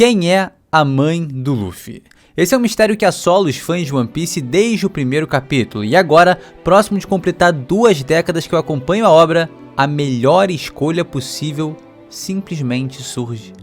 Quem é a mãe do Luffy? Esse é um mistério que assola os fãs de One Piece desde o primeiro capítulo, e agora, próximo de completar 2 décadas que eu acompanho a obra, a melhor escolha possível simplesmente surge.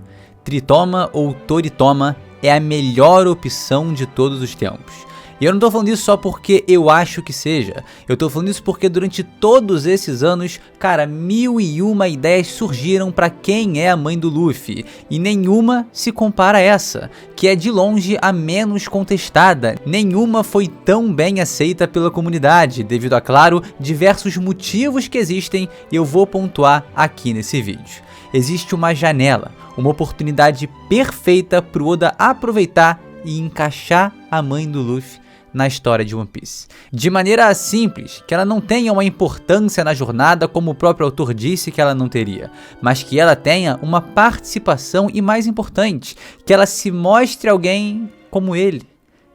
Tritoma ou Toritoma é a melhor opção de todos os tempos. E eu não tô falando isso só porque eu acho que seja, eu tô falando isso porque durante todos esses anos, cara, 1001 ideias surgiram pra quem é a mãe do Luffy, e nenhuma se compara a essa, que é de longe a menos contestada. Nenhuma foi tão bem aceita pela comunidade, devido a, claro, diversos motivos que existem, e eu vou pontuar aqui nesse vídeo. Existe uma janela, uma oportunidade perfeita pro Oda aproveitar e encaixar a mãe do Luffy na história de One Piece. De maneira simples, que ela não tenha uma importância na jornada como o próprio autor disse que ela não teria, mas que ela tenha uma participação e, mais importante, que ela se mostre alguém como ele.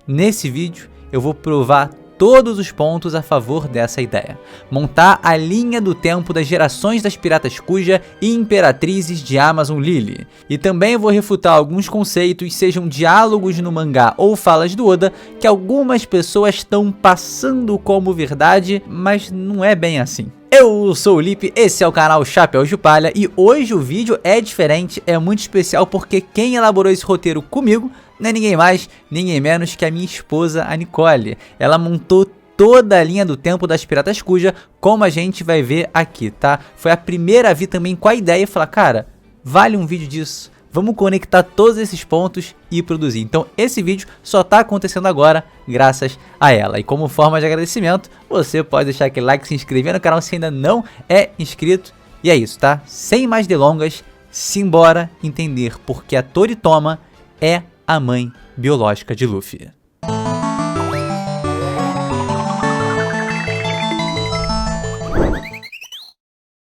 Nesse vídeo eu vou provar todos os pontos a favor dessa ideia. Montar a linha do tempo das gerações das Piratas Kuja e Imperatrizes de Amazon Lily. E também vou refutar alguns conceitos, sejam diálogos no mangá ou falas do Oda, que algumas pessoas estão passando como verdade, mas não é bem assim. Eu sou o Lipe, esse é o canal Chapéu de Palha e hoje o vídeo é diferente, é muito especial porque quem elaborou esse roteiro comigo não é ninguém mais, ninguém menos que a minha esposa, a Nicole. Ela montou toda a linha do tempo das Piratas Kuja, como a gente vai ver aqui, tá? Foi a primeira a vir também com a ideia e falar, cara, vale um vídeo disso. Vamos conectar todos esses pontos e produzir. Então esse vídeo só está acontecendo agora graças a ela. E como forma de agradecimento, você pode deixar aquele like, se inscrever no canal se ainda não é inscrito. E é isso, tá? Sem mais delongas, simbora entender porque a Toritoma é a mãe biológica de Luffy.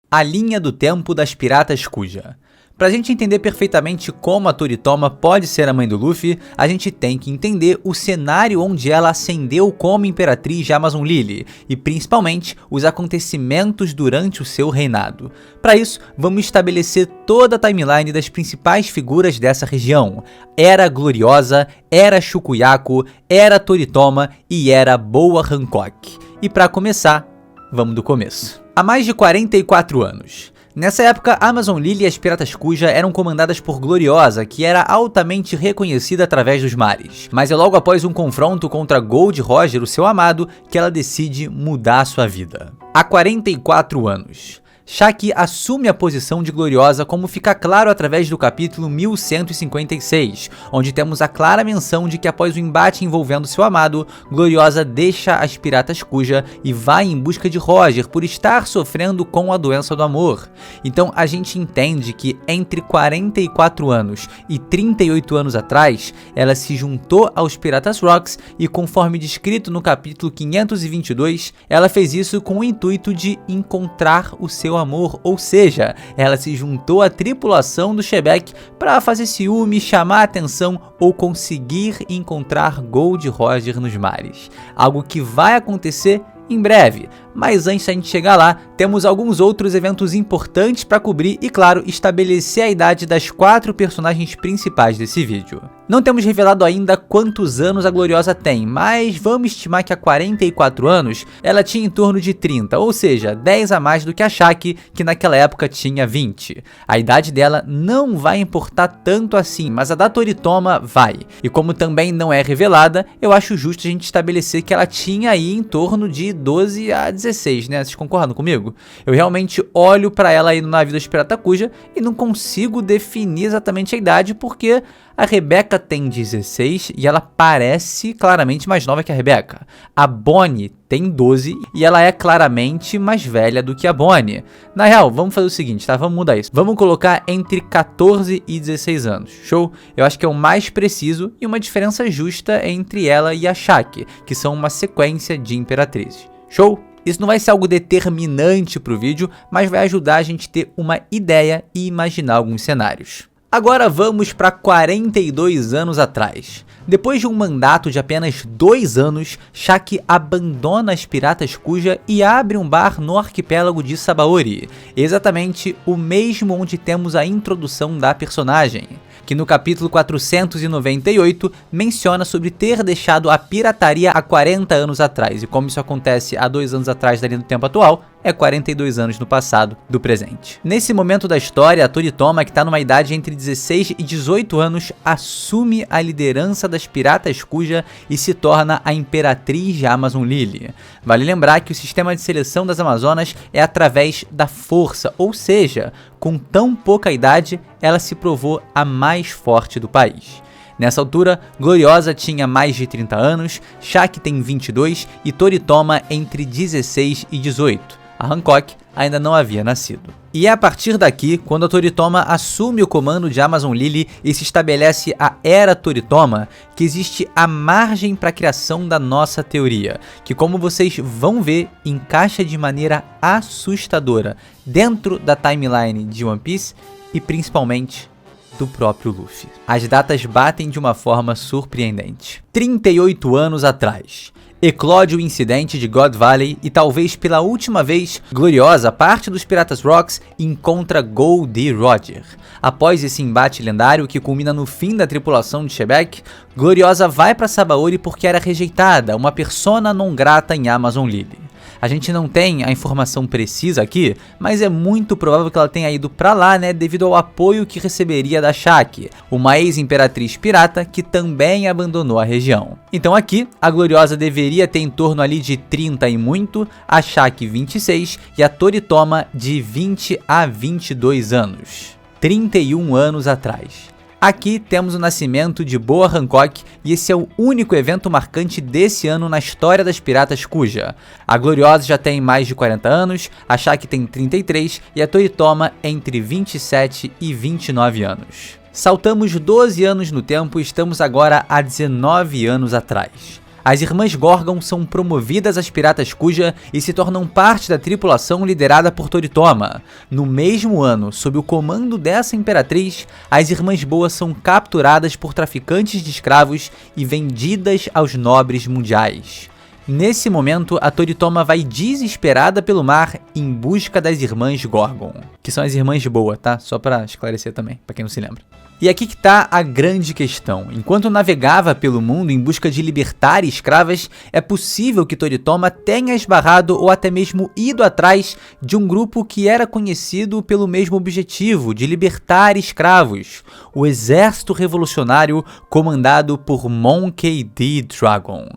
A linha do tempo das Piratas Kuja. Pra gente entender perfeitamente como a Toritoma pode ser a mãe do Luffy, a gente tem que entender o cenário onde ela ascendeu como Imperatriz de Amazon Lily, e principalmente os acontecimentos durante o seu reinado. Para isso, vamos estabelecer toda a timeline das principais figuras dessa região. Era Gloriosa, era Shukuyaku, era Toritoma e era Boa Hancock. E para começar, vamos do começo. Há mais de 44 anos. Nessa época, Amazon Lily e as Piratas Kuja eram comandadas por Gloriosa, que era altamente reconhecida através dos mares. Mas é logo após um confronto contra Gold Roger, o seu amado, que ela decide mudar sua vida. Há 44 anos. Shaki assume a posição de Gloriosa, como fica claro através do capítulo 1156, onde temos a clara menção de que após o embate envolvendo seu amado, Gloriosa deixa as Piratas Kuja e vai em busca de Roger por estar sofrendo com a doença do amor. Então a gente entende que entre 44 anos e 38 anos atrás, ela se juntou aos Piratas Rocks e, conforme descrito no capítulo 522, ela fez isso com o intuito de encontrar o seu amor, ou seja, ela se juntou à tripulação do Xebec para fazer ciúme, chamar a atenção ou conseguir encontrar Gold Roger nos mares. Algo que vai acontecer em breve, mas antes da gente chegar lá, temos alguns outros eventos importantes para cobrir e, claro, estabelecer a idade das 4 personagens principais desse vídeo. Não temos revelado ainda quantos anos a Gloriosa tem, mas vamos estimar que há 44 anos ela tinha em torno de 30, ou seja, 10 a mais do que a Shaki, que naquela época tinha 20. A idade dela não vai importar tanto assim, mas a da Toritoma vai. E como também não é revelada, eu acho justo a gente estabelecer que ela tinha aí em torno de 12 a 16, né? Vocês concordam comigo? Eu realmente olho pra ela aí no navio das Piratas Kuja e não consigo definir exatamente a idade, porque a Rebecca tem 16 e ela parece claramente mais nova que a Rebecca. A Bonnie tem 12 e ela é claramente mais velha do que a Bonnie. Na real, vamos fazer o seguinte, tá? Vamos mudar isso. Vamos colocar entre 14 e 16 anos. Show? Eu acho que é o mais preciso e uma diferença justa entre ela e a Shaki, que são uma sequência de imperatrizes. Show? Isso não vai ser algo determinante para o vídeo, mas vai ajudar a gente a ter uma ideia e imaginar alguns cenários. Agora vamos para 42 anos atrás. Depois de um mandato de apenas 2 anos, Shaki abandona as Piratas Kuja e abre um bar no arquipélago de Sabaody, exatamente o mesmo onde temos a introdução da personagem. que no capítulo 498 menciona sobre ter deixado a pirataria há 40 anos atrás, e como isso acontece há 2 anos atrás da linha do tempo atual, é 42 anos no passado do presente. Nesse momento da história, a Toritoma, que está numa idade entre 16 e 18 anos, assume a liderança das Piratas Kuja e se torna a Imperatriz de Amazon Lily. Vale lembrar que o sistema de seleção das Amazonas é através da força, ou seja, com tão pouca idade, ela se provou a mais forte do país. Nessa altura, Gloriosa tinha mais de 30 anos, Shaq tem 22 e Toritoma entre 16 e 18. A Hancock ainda não havia nascido. E é a partir daqui, quando a Toritoma assume o comando de Amazon Lily e se estabelece a Era Toritoma, que existe a margem para a criação da nossa teoria, que, como vocês vão ver, encaixa de maneira assustadora dentro da timeline de One Piece e principalmente do próprio Luffy. As datas batem de uma forma surpreendente. 38 anos atrás, eclode o incidente de God Valley e talvez pela última vez, Gloriosa, parte dos Piratas Rocks, encontra Goldie Roger. Após esse embate lendário que culmina no fim da tripulação de Shebeck, Gloriosa vai para Sabaody porque era rejeitada, uma persona non grata em Amazon Lily. A gente não tem a informação precisa aqui, mas é muito provável que ela tenha ido pra lá, né, devido ao apoio que receberia da Shaq, uma ex-imperatriz pirata que também abandonou a região. Então aqui, a Gloriosa deveria ter em torno ali de 30 e muito, a Shaq 26 e a Toritoma de 20 a 22 anos. 31 anos atrás. Aqui temos o nascimento de Boa Hancock e esse é o único evento marcante desse ano na história das Piratas Kuja. A Gloriosa já tem mais de 40 anos, a Shaq tem 33 e a Toritoma entre 27 e 29 anos. Saltamos 12 anos no tempo e estamos agora a 19 anos atrás. As irmãs Gorgon são promovidas às Piratas Kuja e se tornam parte da tripulação liderada por Toritoma. No mesmo ano, sob o comando dessa imperatriz, as irmãs Boas são capturadas por traficantes de escravos e vendidas aos nobres mundiais. Nesse momento, a Toritoma vai desesperada pelo mar em busca das irmãs Gorgon, que são as irmãs de Boa, tá? Só pra esclarecer também, pra quem não se lembra. E aqui que tá a grande questão. Enquanto navegava pelo mundo em busca de libertar escravas, é possível que Toritoma tenha esbarrado ou até mesmo ido atrás de um grupo que era conhecido pelo mesmo objetivo, de libertar escravos, o Exército Revolucionário comandado por Monkey D. Dragon.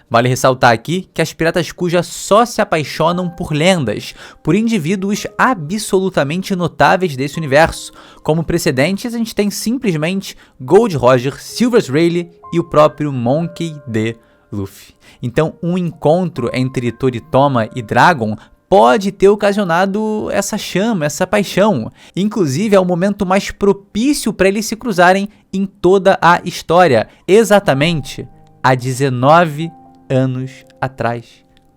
Vale ressaltar aqui que as Piratas Kuja só se apaixonam por lendas, por indivíduos absolutamente notáveis desse universo. Como precedentes, a gente tem simplesmente Gold Roger, Silver Rayleigh e o próprio Monkey D. Luffy. Então, um encontro entre Toritoma e Dragon pode ter ocasionado essa chama, essa paixão. Inclusive, é o momento mais propício para eles se cruzarem em toda a história, exatamente há 19 anos atrás.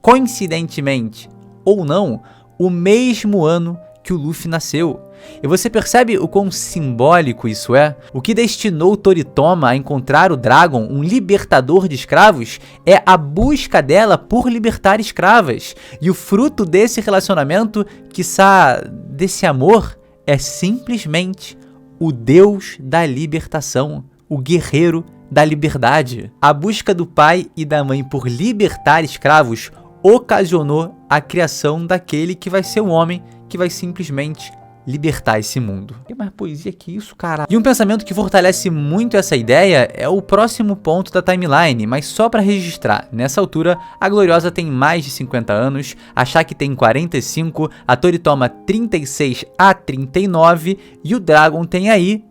Coincidentemente, ou não, o mesmo ano que o Luffy nasceu. E você percebe o quão simbólico isso é? O que destinou Toritoma a encontrar o Dragon, um libertador de escravos, é a busca dela por libertar escravas. E o fruto desse relacionamento, quiçá desse amor, é simplesmente o Deus da libertação, o guerreiro da liberdade. A busca do pai e da mãe por libertar escravos ocasionou a criação daquele que vai ser o homem que vai simplesmente libertar esse mundo. Tem mais poesia que isso, cara. E um pensamento que fortalece muito essa ideia é o próximo ponto da timeline, mas só para registrar. Nessa altura, a Gloriosa tem mais de 50 anos, a Shaq tem 45, a Toritoma 36 a 39 e o Dragon tem aí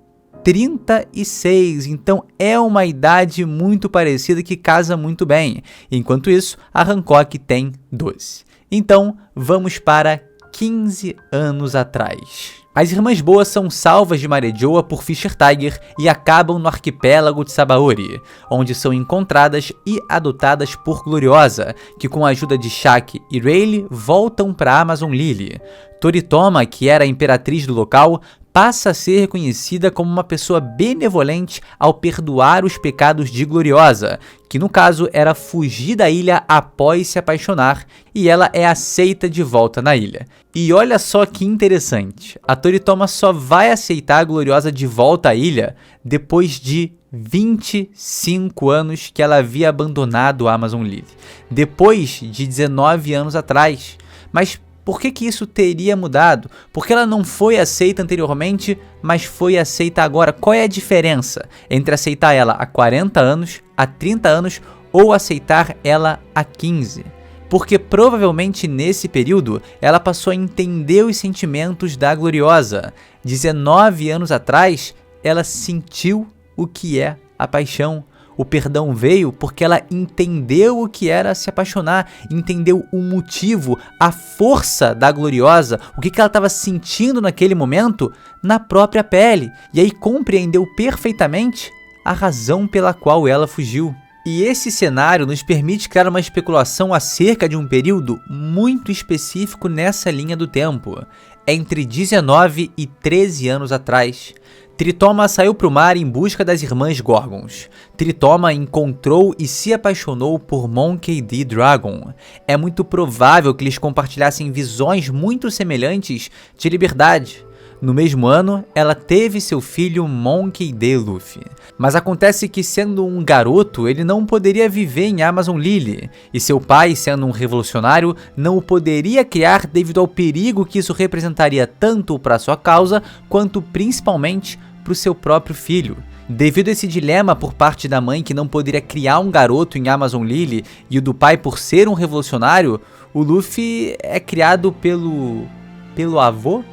36, então é uma idade muito parecida que casa muito bem. Enquanto isso, a Hancock tem 12. Então, vamos para 15 anos atrás. As Irmãs Boas são salvas de Marejoa por Fisher Tiger e acabam no arquipélago de Sabaody, onde são encontradas e adotadas por Gloriosa, que com a ajuda de Shaq e Rayleigh voltam para Amazon Lily. Toritoma, que era a imperatriz do local, passa a ser reconhecida como uma pessoa benevolente ao perdoar os pecados de Gloriosa, que no caso era fugir da ilha após se apaixonar, e ela é aceita de volta na ilha. E olha só que interessante, a Toritoma só vai aceitar a Gloriosa de volta à ilha depois de 25 anos que ela havia abandonado a Amazon Lily, depois de 19 anos atrás. Mas por que isso teria mudado? Porque ela não foi aceita anteriormente, mas foi aceita agora. Qual é a diferença entre aceitar ela há 40 anos, há 30 anos ou aceitar ela há 15? Porque provavelmente nesse período ela passou a entender os sentimentos da Gloriosa. 19 anos atrás ela sentiu o que é a paixão. O perdão veio porque ela entendeu o que era se apaixonar, entendeu o motivo, a força da Gloriosa, o que ela estava sentindo naquele momento na própria pele. E aí compreendeu perfeitamente a razão pela qual ela fugiu. E esse cenário nos permite criar uma especulação acerca de um período muito específico nessa linha do tempo, entre 19 e 13 anos atrás. Tritoma saiu para o mar em busca das irmãs Gorgons. Tritoma encontrou e se apaixonou por Monkey D. Dragon. É muito provável que eles compartilhassem visões muito semelhantes de liberdade. No mesmo ano, ela teve seu filho Monkey D. Luffy. Mas acontece que, sendo um garoto, ele não poderia viver em Amazon Lily, e seu pai, sendo um revolucionário, não o poderia criar devido ao perigo que isso representaria tanto para sua causa, quanto principalmente para o seu próprio filho. Devido a esse dilema por parte da mãe que não poderia criar um garoto em Amazon Lily e o do pai por ser um revolucionário, o Luffy é criado pelo avô?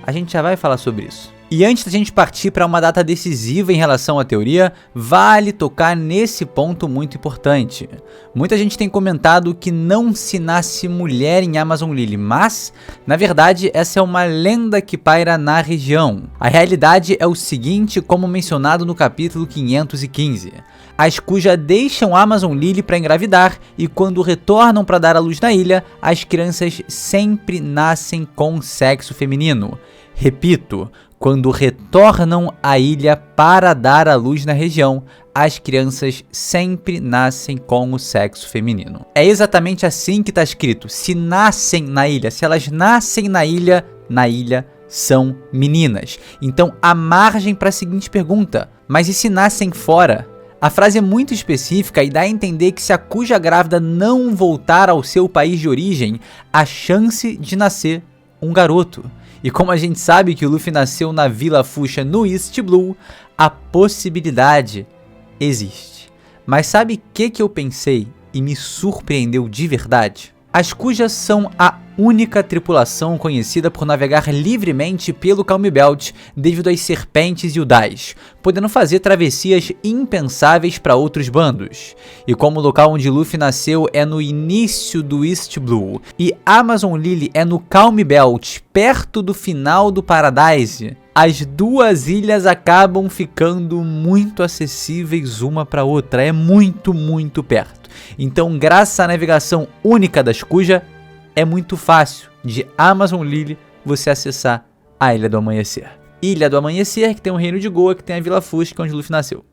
A gente já vai falar sobre isso. E antes da gente partir para uma data decisiva em relação à teoria, vale tocar nesse ponto muito importante. Muita gente tem comentado que não se nasce mulher em Amazon Lily, mas, na verdade, essa é uma lenda que paira na região. A realidade é o seguinte, como mencionado no capítulo 515. As Kuja deixam Amazon Lily para engravidar e quando retornam para dar à luz na ilha, as crianças sempre nascem com sexo feminino. Repito, quando retornam à ilha para dar à luz na região, as crianças sempre nascem com o sexo feminino. É exatamente assim que está escrito. Se nascem na ilha, se elas nascem na ilha são meninas. Então há margem para a seguinte pergunta: mas e se nascem fora? A frase é muito específica e dá a entender que se a Kuja grávida não voltar ao seu país de origem, há chance de nascer um garoto. E como a gente sabe que o Luffy nasceu na Vila Fuchsia no East Blue, a possibilidade existe. Mas sabe o que eu pensei e me surpreendeu de verdade? As Kujas são a única tripulação conhecida por navegar livremente pelo Calm Belt devido às serpentes e udais, podendo fazer travessias impensáveis para outros bandos. E como o local onde Luffy nasceu é no início do East Blue e Amazon Lily é no Calm Belt, perto do final do Paradise, as duas ilhas acabam ficando muito acessíveis uma para outra, é muito perto. Então, graças à navegação única das Kuja, é muito fácil de Amazon Lily você acessar a Ilha do Amanhecer. Ilha do Amanhecer, que tem o Reino de Goa, que tem a Vila Fuchsia, que é onde Luffy nasceu.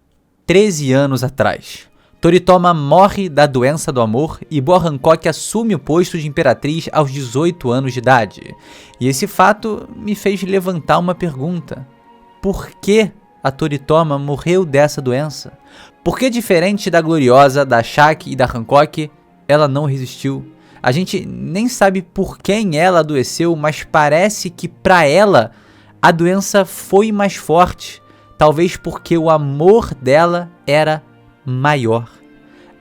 13 anos atrás, Toritoma morre da doença do amor e Boa Hancock assume o posto de imperatriz aos 18 anos de idade. E esse fato me fez levantar uma pergunta: por que a Toritoma morreu dessa doença? Porque diferente da Gloriosa, da Shaq e da Hancock, ela não resistiu. A gente nem sabe por quem ela adoeceu, mas parece que para ela a doença foi mais forte. Talvez porque o amor dela era maior.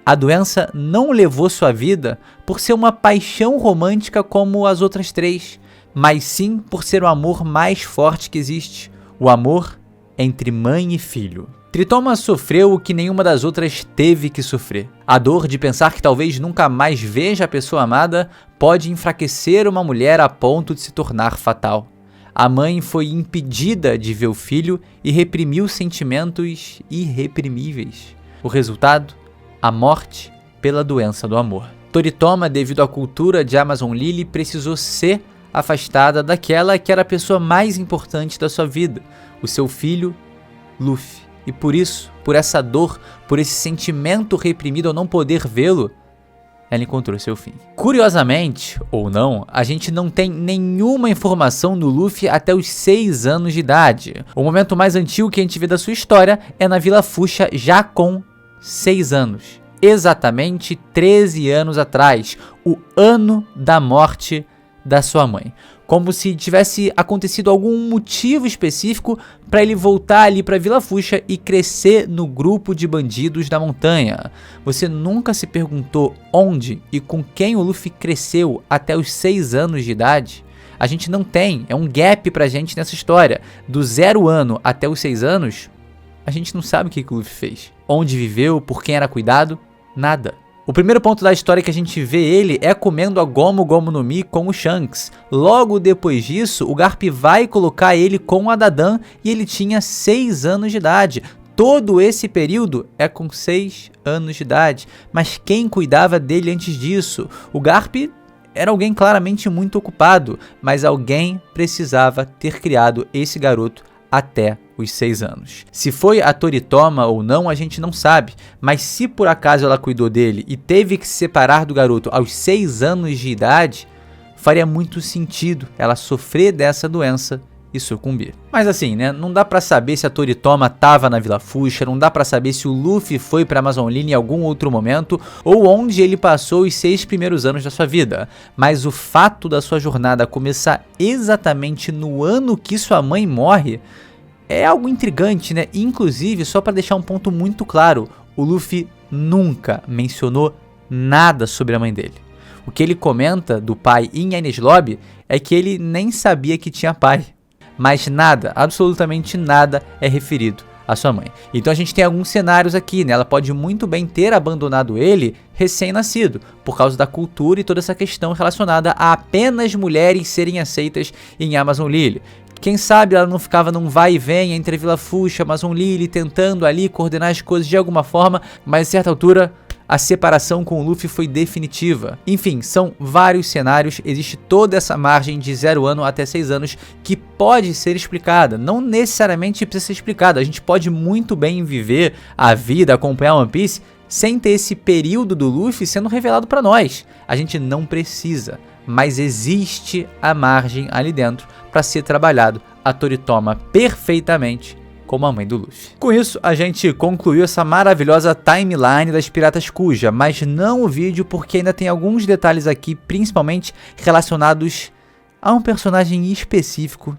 A doença não levou sua vida por ser uma paixão romântica como as outras três, mas sim por ser o amor mais forte que existe, o amor entre mãe e filho. Tritoma sofreu o que nenhuma das outras teve que sofrer. A dor de pensar que talvez nunca mais veja a pessoa amada pode enfraquecer uma mulher a ponto de se tornar fatal. A mãe foi impedida de ver o filho e reprimiu sentimentos irreprimíveis. O resultado? A morte pela doença do amor. Toritoma, devido à cultura de Amazon Lily, precisou ser afastada daquela que era a pessoa mais importante da sua vida, o seu filho, Luffy. E por isso, por essa dor, por esse sentimento reprimido ao não poder vê-lo, ela encontrou seu fim. Curiosamente, ou não, a gente não tem nenhuma informação do Luffy até os 6 anos de idade. O momento mais antigo que a gente vê da sua história é na Vila Fuchsia, já com 6 anos. Exatamente 13 anos atrás, o ano da morte da sua mãe. Como se tivesse acontecido algum motivo específico para ele voltar ali para Vila Fuchsia e crescer no grupo de bandidos da montanha. Você nunca se perguntou onde e com quem o Luffy cresceu até os 6 anos de idade? A gente não tem, é um gap pra gente nessa história. Do 0 ano até os 6 anos, a gente não sabe o que o Luffy fez. Onde viveu, por quem era cuidado, nada. O primeiro ponto da história que a gente vê ele é comendo a Gomu Gomu no Mi com o Shanks. Logo depois disso, o Garp vai colocar ele com a Dadan e ele tinha 6 anos de idade. Todo esse período é com 6 anos de idade. Mas quem cuidava dele antes disso? O Garp era alguém claramente muito ocupado, mas alguém precisava ter criado esse garoto até os 6 anos. Se foi a Toritomo ou não, a gente não sabe, mas se por acaso ela cuidou dele e teve que se separar do garoto aos 6 anos de idade, faria muito sentido ela sofrer dessa doença e sucumbir. Mas assim, né, não dá pra saber se a Toritomo tava na Vila Fuchsia, não dá pra saber se o Luffy foi pra Amazon Lily em algum outro momento ou onde ele passou os 6 primeiros anos da sua vida. Mas o fato da sua jornada começar exatamente no ano que sua mãe morre é algo intrigante, né? Inclusive, só para deixar um ponto muito claro, o Luffy nunca mencionou nada sobre a mãe dele. O que ele comenta do pai em Enies Lobby é que ele nem sabia que tinha pai. Mas nada, absolutamente nada é referido à sua mãe. Então a gente tem alguns cenários aqui, né? Ela pode muito bem ter abandonado ele recém-nascido, por causa da cultura e toda essa questão relacionada a apenas mulheres serem aceitas em Amazon Lily. Quem sabe ela não ficava num vai e vem entre Vila Fuchsia e Amazon Lily, tentando ali coordenar as coisas de alguma forma, mas a certa altura a separação com o Luffy foi definitiva. Enfim, são vários cenários, existe toda essa margem de 0 ano até 6 anos que pode ser explicada, não necessariamente precisa ser explicada, a gente pode muito bem viver a vida, acompanhar One Piece sem ter esse período do Luffy sendo revelado para nós. A gente não precisa, mas existe a margem ali dentro para ser trabalhado a Toritomo perfeitamente como a mãe do Luffy. Com isso, a gente concluiu essa maravilhosa timeline das Piratas Kuja, mas não o vídeo porque ainda tem alguns detalhes aqui, principalmente relacionados a um personagem específico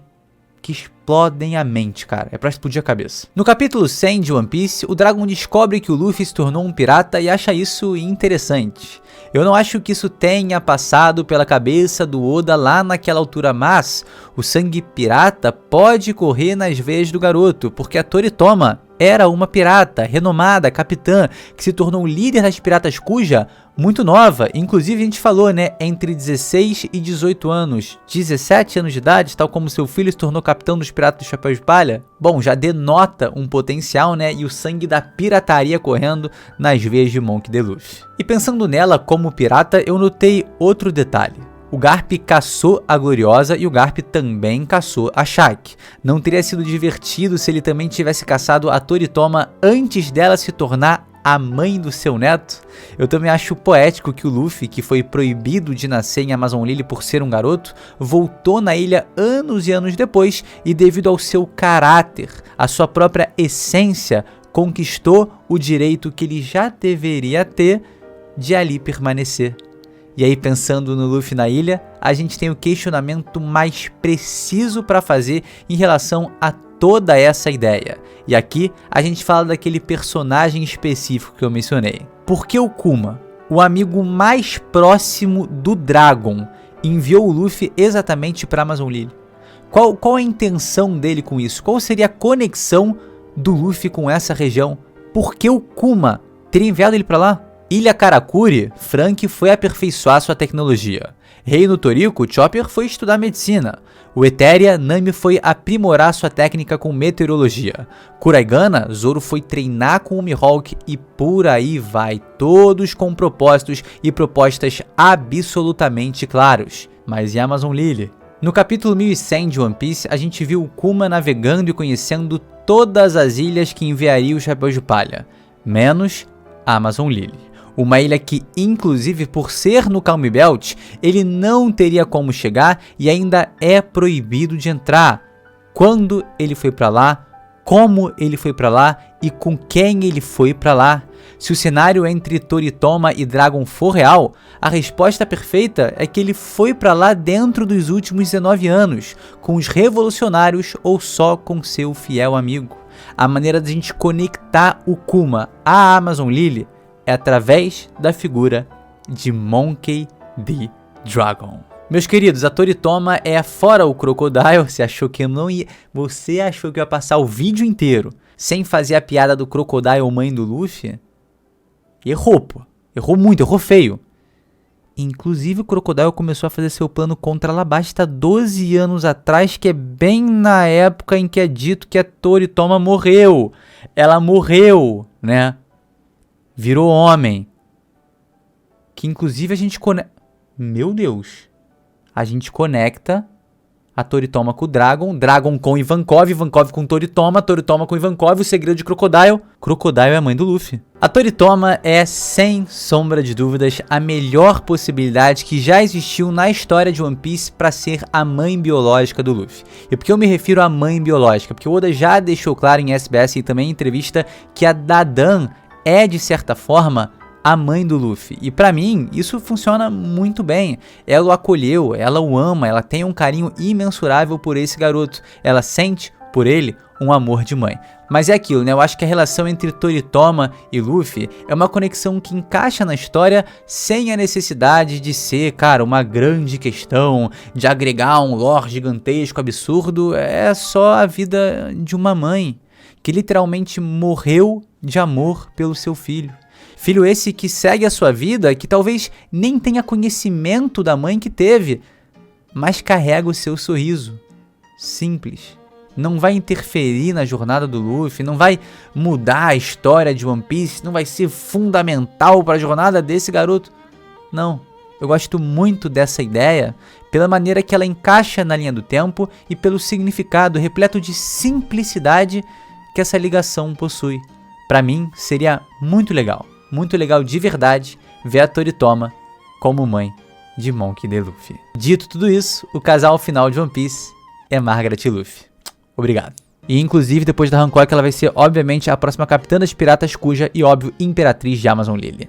que explodem a mente, cara. É pra explodir a cabeça. No capítulo 100 de One Piece, o Dragon descobre que o Luffy se tornou um pirata e acha isso interessante. Eu não acho que isso tenha passado pela cabeça do Oda lá naquela altura, mas o sangue pirata pode correr nas veias do garoto, porque a Toritomo era uma pirata renomada, capitã, que se tornou líder das Piratas Kuja muito nova. Inclusive a gente falou, né, entre 16 e 18 anos, 17 anos de idade, tal como seu filho se tornou capitão dos Piratas do Chapéu de Palha. Bom, já denota um potencial, né, e o sangue da pirataria correndo nas veias de Monkey D. Luffy. E pensando nela como pirata, eu notei outro detalhe. O Garp caçou a Gloriosa e o Garp também caçou a Shaq. Não teria sido divertido se ele também tivesse caçado a Toritomo antes dela se tornar a mãe do seu neto? Eu também acho poético que o Luffy, que foi proibido de nascer em Amazon Lily por ser um garoto, voltou na ilha anos e anos depois e, devido ao seu caráter, à sua própria essência, conquistou o direito que ele já deveria ter de ali permanecer. E aí, pensando no Luffy na ilha, a gente tem o questionamento mais preciso para fazer em relação a toda essa ideia. E aqui a gente fala daquele personagem específico que eu mencionei. Por que o Kuma, o amigo mais próximo do Dragon, enviou o Luffy exatamente para Amazon Lily? Qual a intenção dele com isso? Qual seria a conexão do Luffy com essa região? Por que o Kuma teria enviado ele para lá? Ilha Karakuri, Frank foi aperfeiçoar sua tecnologia. Reino Toriko, Chopper foi estudar medicina. O Eteria, Nami foi aprimorar sua técnica com meteorologia. Kuraigana, Zoro foi treinar com o Mihawk e por aí vai, todos com propósitos e propostas absolutamente claros. Mas e Amazon Lily? No capítulo 1100 de One Piece, a gente viu o Kuma navegando e conhecendo todas as ilhas que enviaria o Chapéu de Palha, menos a Amazon Lily. Uma ilha que, inclusive por ser no Calm Belt, ele não teria como chegar e ainda é proibido de entrar. Quando ele foi pra lá, como ele foi pra lá e com quem ele foi pra lá. Se o cenário entre Toritoma e Dragon for real, a resposta perfeita é que ele foi pra lá dentro dos últimos 19 anos, com os revolucionários ou só com seu fiel amigo. A maneira de a gente conectar o Kuma à Amazon Lily é através da figura de Monkey D. Dragon. Meus queridos, a Toritoma é fora o Crocodile. Você achou que eu ia passar o vídeo inteiro sem fazer a piada do Crocodile mãe do Luffy? Errou, pô. Errou muito, errou feio. Inclusive o Crocodile começou a fazer seu plano contra Alabasta 12 anos atrás, que é bem na época em que é dito que a Toritoma morreu. Ela morreu, né? Virou homem. Que inclusive a gente conecta... Meu Deus. A gente conecta a Toritoma com o Dragon, Dragon com Ivankov, Ivankov com Toritoma, Toritoma com Ivankov, o segredo de Crocodile. Crocodile é a mãe do Luffy. A Toritoma é, sem sombra de dúvidas, a melhor possibilidade que já existiu na história de One Piece para ser a mãe biológica do Luffy. E por que eu me refiro à mãe biológica? Porque o Oda já deixou claro em SBS e também em entrevista que a Dadan é, de certa forma, a mãe do Luffy. E pra mim, isso funciona muito bem. Ela o acolheu, ela o ama, ela tem um carinho imensurável por esse garoto. Ela sente por ele um amor de mãe. Mas é aquilo, né? Eu acho que a relação entre Toritoma e Luffy é uma conexão que encaixa na história sem a necessidade de ser, cara, uma grande questão, de agregar um lore gigantesco, absurdo. É só a vida de uma mãe que literalmente morreu de amor pelo seu filho. Filho esse que segue a sua vida, que talvez nem tenha conhecimento da mãe que teve, mas carrega o seu sorriso. Simples. Não vai interferir na jornada do Luffy, não vai mudar a história de One Piece, não vai ser fundamental para a jornada desse garoto. Não. Eu gosto muito dessa ideia pela maneira que ela encaixa na linha do tempo e pelo significado repleto de simplicidade que essa ligação possui. Para mim, seria muito legal de verdade ver a Toritoma como mãe de Monkey D. Luffy. Dito tudo isso, o casal final de One Piece é Margaret e Luffy. Obrigado. E inclusive, depois da Hancock, ela vai ser, obviamente, a próxima capitã das Piratas Kuja e, óbvio, Imperatriz de Amazon Lily.